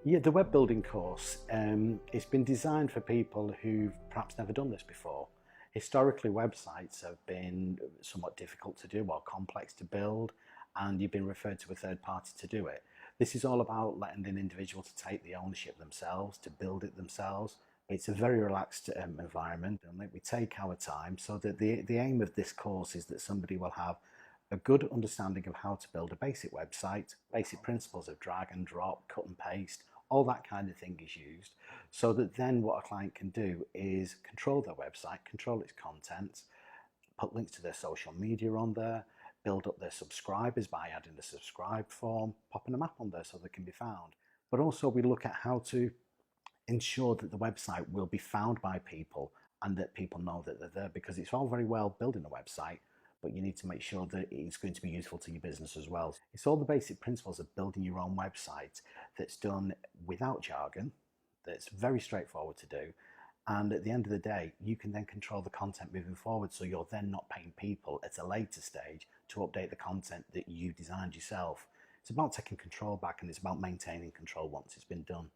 Yeah, the web building course, it's been designed for people who've perhaps never done this before. Historically, websites have been somewhat difficult to do or complex to build, and you've been referred to a third party to do it. This is all about letting an individual to take the ownership themselves, to build it themselves. It's a very relaxed environment, and we take our time. So that the aim of this course is that somebody will have a good understanding of how to build a basic website, basic principles of drag and drop, cut and paste, all that kind of thing is used, so that then what a client can do is control their website, control its content, put links to their social media on there, build up their subscribers by adding a subscribe form, popping a map on there so they can be found. But also we look at how to ensure that the website will be found by people and that people know that they're there, because it's all very well building a website, but you need to make sure that it's going to be useful to your business as well. It's all the basic principles of building your own website that's done without jargon, that's very straightforward to do. And at the end of the day, you can then control the content moving forward. So you're then not paying people at a later stage to update the content that you designed yourself. It's about taking control back, and it's about maintaining control once it's been done.